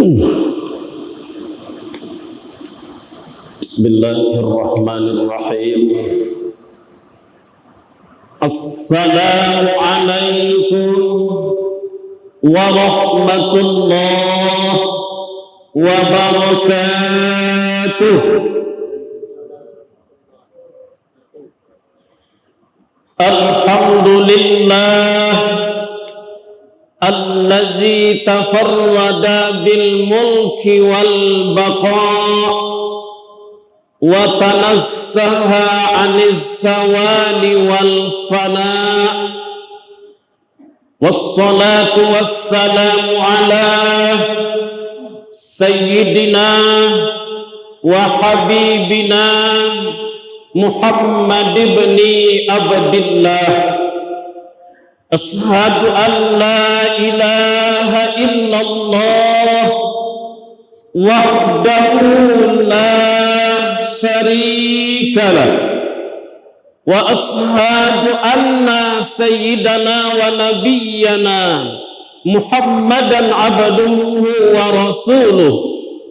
Bismillahirrahmanirrahim. Assalamualaikum warahmatullahi wabarakatuh. Alhamdulillah alladzi tafarrada bil mulki wal baqa wa tanassaha 'anis sawali wal fana wassalatu wassalamu ala sayyidina wa habibina Muhammad ibn Abdillah. Ashhadu an la ilaha illallah wahdahu la syarika lah, wa ashhadu anna sayyidana wa nabiyyana Muhammadan abduhu wa rasuluh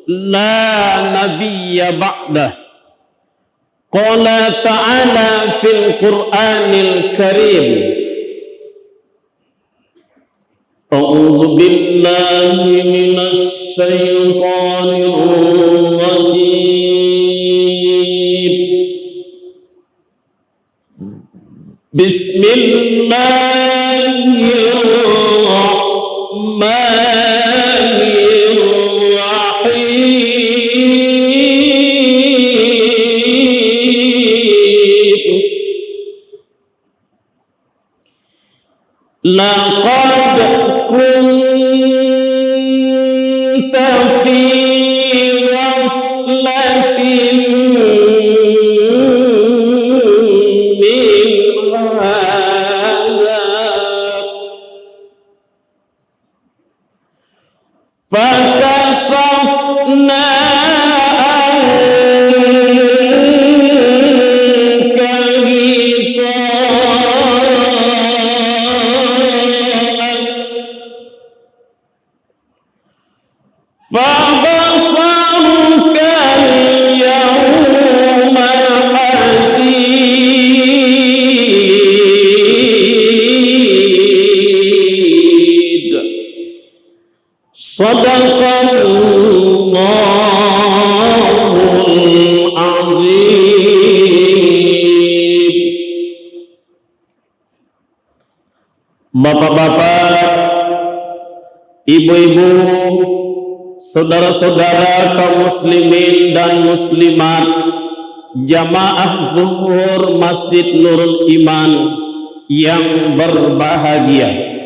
la nabiyya ba'dah. Qala ta'ala fil Qur'anil Karim, a'udzu billahi minasy syaithanir rajim. Bismillahirrahmanirrahim. Laqad kunta fi ghaflatin min hadha fakashafna Sadaqallahul azim. Bapak-bapak, ibu-ibu, saudara-saudara kaum muslimin dan muslimat, jamaah zuhur Masjid Nurul Iman yang berbahagia,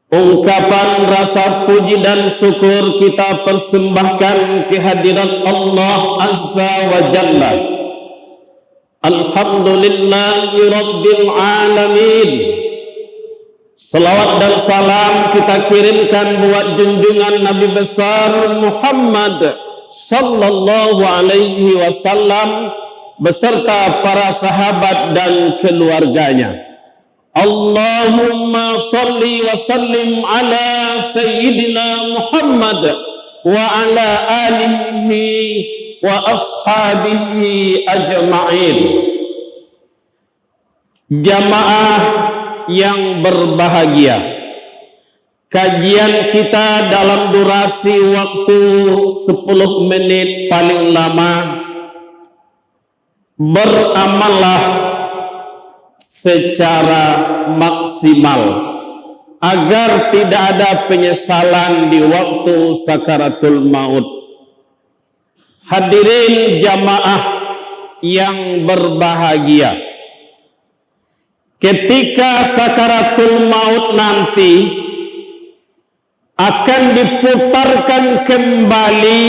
ungkapan rasa puji dan syukur kita persembahkan kehadirat Allah Azza wa Jalla. Alhamdulillahi Rabbil Alamin. Salawat dan salam kita kirimkan buat junjungan Nabi besar Muhammad sallallahu alaihi wasallam beserta para sahabat dan keluarganya. Allahumma salli wa sallim ala sayyidina Muhammad wa ala alihi wa ashabihi ajma'in. Jamaah yang berbahagia, kajian kita dalam durasi waktu 10 menit paling lama. Beramallah secara maksimal agar tidak ada penyesalan di waktu sakaratul maut. Hadirin jamaah yang berbahagia, ketika sakaratul maut nanti akan diputarkan kembali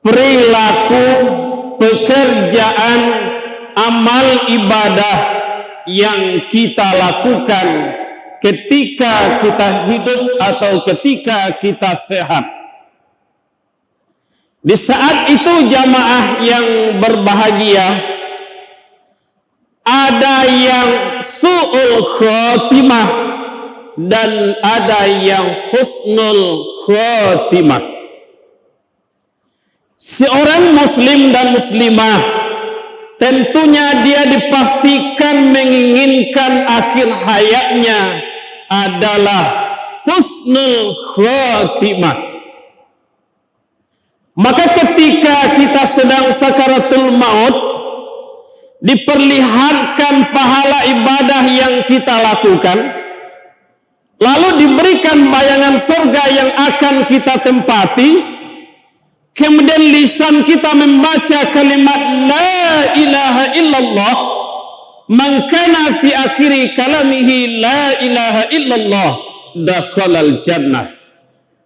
perilaku, pekerjaan, amal ibadah yang kita lakukan ketika kita hidup atau ketika kita sehat. Di saat itu jamaah yang berbahagia, ada yang su'ul khotimah dan ada yang husnul khatimah. Seorang muslim dan muslimah tentunya dia dipastikan menginginkan akhir hayatnya adalah husnul khatimah. Maka ketika kita sedang sakaratul maut, diperlihatkan pahala ibadah yang kita lakukan, lalu diberikan bayangan surga yang akan kita tempati, kemudian lisan kita membaca kalimat la ilaha illallah, man kana fi akhiri kalamihi la ilaha illallah dakhalal jannah.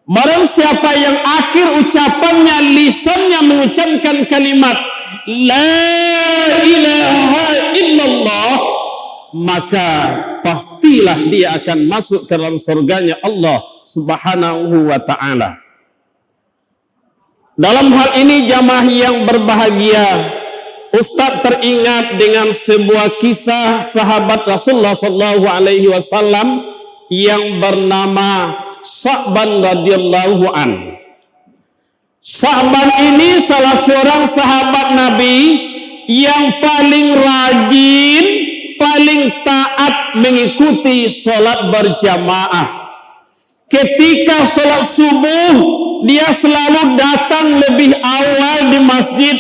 Barang siapa yang akhir ucapannya, lisannya mengucapkan kalimat la ilaha illallah, maka pastilah dia akan masuk ke dalam surganya Allah subhanahu wa ta'ala. Dalam hal ini jamaah yang berbahagia, Ustaz teringat dengan sebuah kisah sahabat Rasulullah SAW yang bernama Sa'ban radhiyallahu an. Sa'ban ini salah seorang sahabat Nabi yang paling rajin, paling taat mengikuti sholat berjamaah. Ketika sholat subuh, dia selalu datang lebih awal di masjid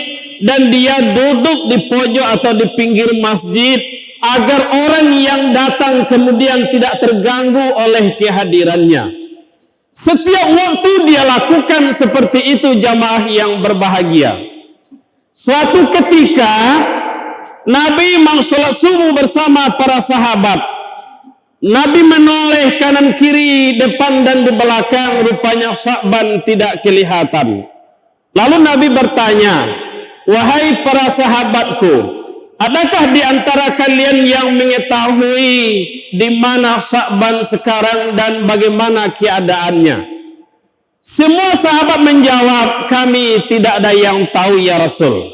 dan dia duduk di pojok atau di pinggir masjid agar orang yang datang kemudian tidak terganggu oleh kehadirannya. Setiap waktu dia lakukan seperti itu jamaah yang berbahagia. Suatu ketika Nabi sholat subuh bersama para sahabat. Nabi menoleh kanan kiri, depan dan di belakang, rupanya Sa'ban tidak kelihatan. Lalu Nabi bertanya, wahai para sahabatku, adakah di antara kalian yang mengetahui di mana Sa'ban sekarang dan bagaimana keadaannya? Semua sahabat menjawab, kami tidak ada yang tahu ya Rasul.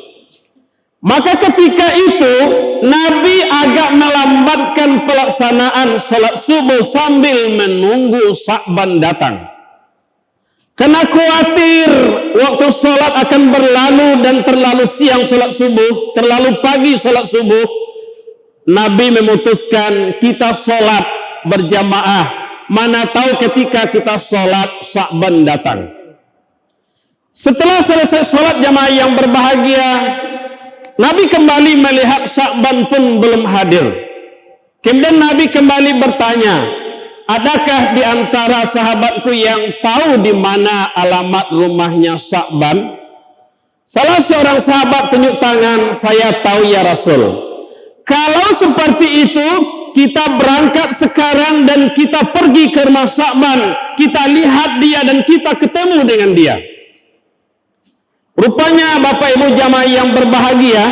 Maka ketika itu Nabi agak melambatkan pelaksanaan sholat subuh sambil menunggu Sa'ban datang. Karena khawatir waktu sholat akan berlalu dan terlalu siang sholat subuh, terlalu pagi sholat subuh, Nabi memutuskan kita sholat berjamaah. Mana tahu ketika kita sholat Sa'ban datang. Setelah selesai sholat jamaah yang berbahagia, Nabi kembali melihat Sa'ban pun belum hadir. Kemudian Nabi kembali bertanya, adakah di antara sahabatku yang tahu di mana alamat rumahnya Sa'ban? Salah seorang sahabat tunjuk tangan, saya tahu ya Rasul. Kalau seperti itu, kita berangkat sekarang dan kita pergi ke rumah Sa'ban. Kita lihat dia dan kita ketemu dengan dia. Rupanya Bapak Ibu jamaah yang berbahagia,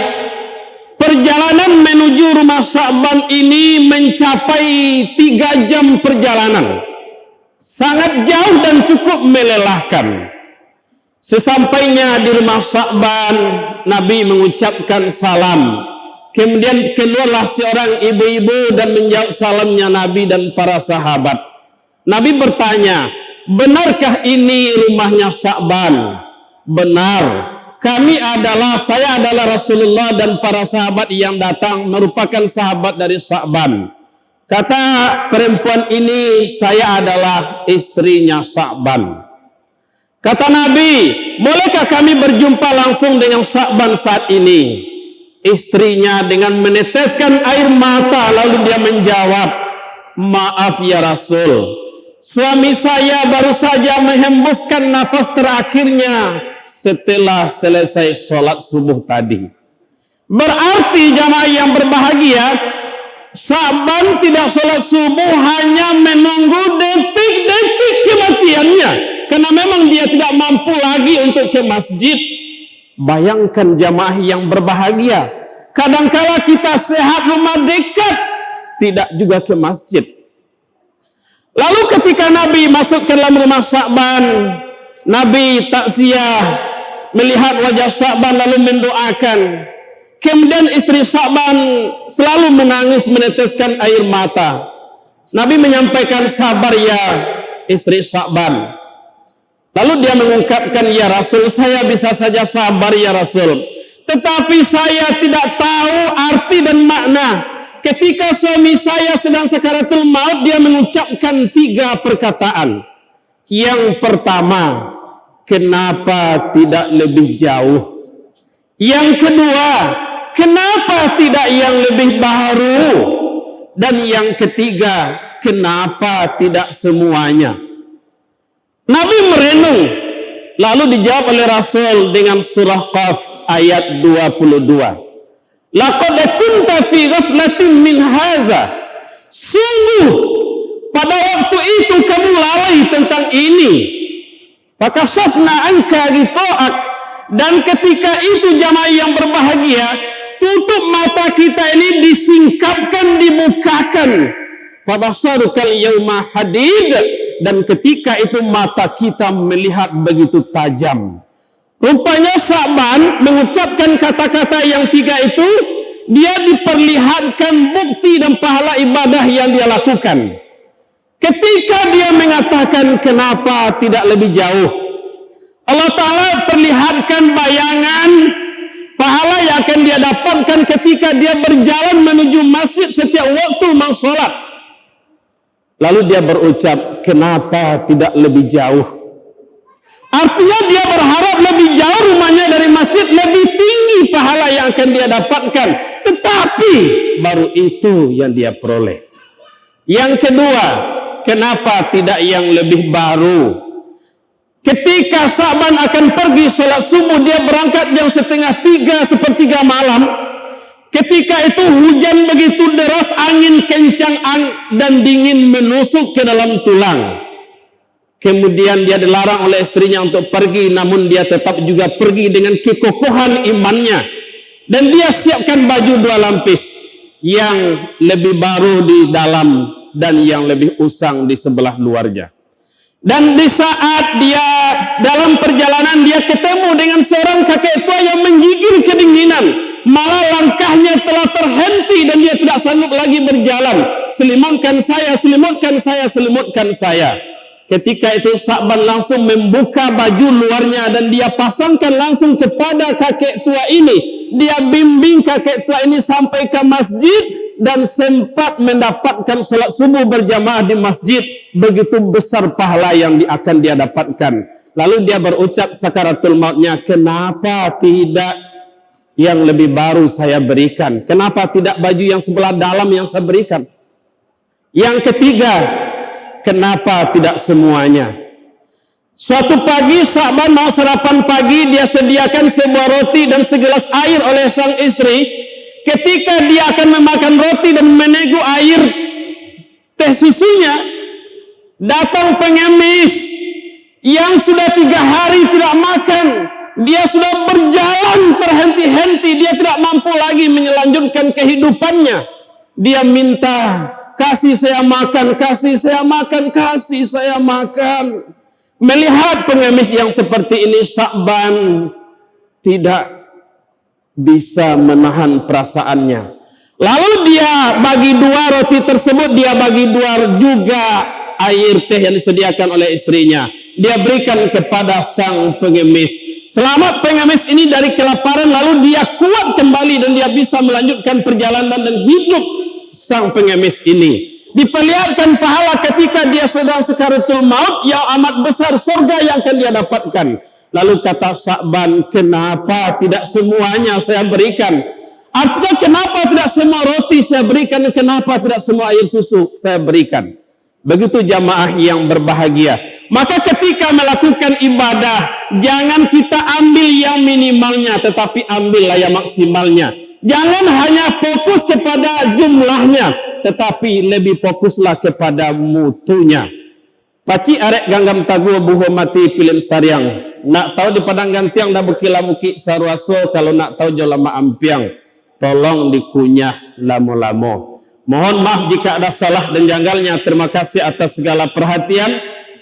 perjalanan menuju rumah Sa'ban ini mencapai 3 jam perjalanan. Sangat jauh dan cukup melelahkan. Sesampainya di rumah Sa'ban, Nabi mengucapkan salam. Kemudian keluarlah seorang ibu-ibu dan menjawab salamnya Nabi dan para sahabat. Nabi bertanya, benarkah ini rumahnya Sa'ban? Benar, saya adalah Rasulullah dan para sahabat yang datang merupakan sahabat dari Sa'ban. Kata perempuan ini, saya adalah istrinya Sa'ban. Kata Nabi, bolehkah kami berjumpa langsung dengan Sa'ban saat ini? Istrinya dengan meneteskan air mata lalu dia menjawab, maaf ya Rasul, suami saya baru saja menghembuskan nafas terakhirnya setelah selesai sholat subuh tadi. Berarti jamaah yang berbahagia, Sa'ban tidak sholat subuh hanya menunggu detik-detik kematiannya, karena memang dia tidak mampu lagi untuk ke masjid. Bayangkan jamaah yang berbahagia, kadangkala kita sehat rumah dekat, tidak juga ke masjid. Lalu ketika Nabi masuk ke dalam rumah Sa'ban, Nabi takziah melihat wajah Sa'ban lalu mendoakan. Kemudian istri Sa'ban selalu menangis meneteskan air mata. Nabi menyampaikan, sabar ya istri Sa'ban. Lalu dia mengungkapkan, ya Rasul, saya bisa saja sabar ya Rasul, tetapi saya tidak tahu arti dan makna. Ketika suami saya sedang sakaratul maut, dia mengucapkan 3 perkataan. Yang pertama, kenapa tidak lebih jauh? Yang kedua, kenapa tidak yang lebih baru? Dan yang ketiga, kenapa tidak semuanya? Nabi merenung, lalu dijawab oleh Rasul dengan surah Qaf ayat 22. Laqad kunta fi ghaflatin min haza. Sungguh pada waktu itu kamu lalai tentang ini. Fakashafna anka ghita'ak. Dan ketika itu jamaah yang berbahagia, tutup mata kita ini disingkapkan, dibukakan. Fabasarukal yauma hadid. Dan ketika itu mata kita melihat begitu tajam. Rupanya Sa'ban mengucapkan kata-kata yang 3 itu, dia diperlihatkan bukti dan pahala ibadah yang dia lakukan. Ketika dia mengatakan kenapa tidak lebih jauh, Allah Ta'ala perlihatkan bayangan pahala yang akan dia dapatkan ketika dia berjalan menuju masjid setiap waktu mau sholat. Lalu dia berucap, kenapa tidak lebih jauh? Artinya dia berharap lebih jauh rumahnya dari masjid, lebih tinggi pahala yang akan dia dapatkan. Tetapi baru itu yang dia peroleh. Yang kedua, kenapa tidak yang lebih baru? Ketika Sa'ban akan pergi sholat subuh, dia berangkat jam 2:30, 1/3 malam. Ketika itu hujan begitu deras, angin kencang dan dingin menusuk ke dalam tulang. Kemudian dia dilarang oleh istrinya untuk pergi, namun dia tetap juga pergi dengan kekokohan imannya. Dan dia siapkan baju 2 lapis, yang lebih baru di dalam dan yang lebih usang di sebelah luarnya. Dan di saat dia dalam perjalanan, dia ketemu dengan seorang kakek tua yang menggigil kedinginan. Malah langkahnya telah terhenti dan dia tidak sanggup lagi berjalan. Selimutkan saya, selimutkan saya, selimutkan saya. Ketika itu Sa'ban langsung membuka baju luarnya dan dia pasangkan langsung kepada kakek tua ini. Dia bimbing kakek tua ini sampai ke masjid dan sempat mendapatkan salat subuh berjamaah di masjid. Begitu besar pahala yang akan dia dapatkan. Lalu dia berucap sakaratul mautnya, kenapa tidak yang lebih baru saya berikan? Kenapa tidak baju yang sebelah dalam yang saya berikan? Yang ketiga, kenapa tidak semuanya? Suatu pagi Sa'ban mau sarapan pagi, dia sediakan sebuah roti dan segelas air oleh sang istri. Ketika dia akan memakan roti dan meneguk air teh susunya, datang pengemis yang sudah 3 hari tidak makan. Dia sudah berjalan terhenti-henti, dia tidak mampu lagi melanjutkan kehidupannya. Dia minta, kasih saya makan, kasih saya makan, kasih saya makan. Melihat pengemis yang seperti ini, Sa'ban tidak bisa menahan perasaannya. Lalu dia bagi 2 roti tersebut, dia bagi 2 juga air teh yang disediakan oleh istrinya. Dia berikan kepada sang pengemis. Selamat pengemis ini dari kelaparan, lalu dia kuat kembali dan dia bisa melanjutkan perjalanan dan hidup sang pengemis ini. Diperlihatkan pahala ketika dia sedang sakaratul maut yang amat besar surga yang akan dia dapatkan. Lalu kata Sa'ban, kenapa tidak semuanya saya berikan? Artinya kenapa tidak semua roti saya berikan, dan kenapa tidak semua air susu saya berikan? Begitu jamaah yang berbahagia. Maka ketika melakukan ibadah, jangan kita ambil yang minimalnya, tetapi ambillah yang maksimalnya. Jangan hanya fokus kepada jumlahnya, tetapi lebih fokuslah kepada mutunya. Paci arek ganggam tagu buho mati pilin sariang. Nak tahu di padang gantiang dah bukila muki sarwaso, kalau nak tahu jolama ampiang, tolong dikunyah lamo-lamo. Mohon maaf jika ada salah dan janggalnya. Terima kasih atas segala perhatian.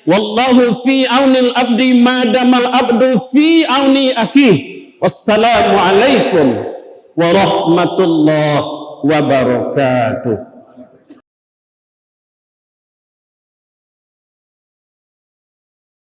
Wallahu fi aunil abdi madamal abdu fi auni akih. Wassalamualaikum warahmatullahi wabarakatuh.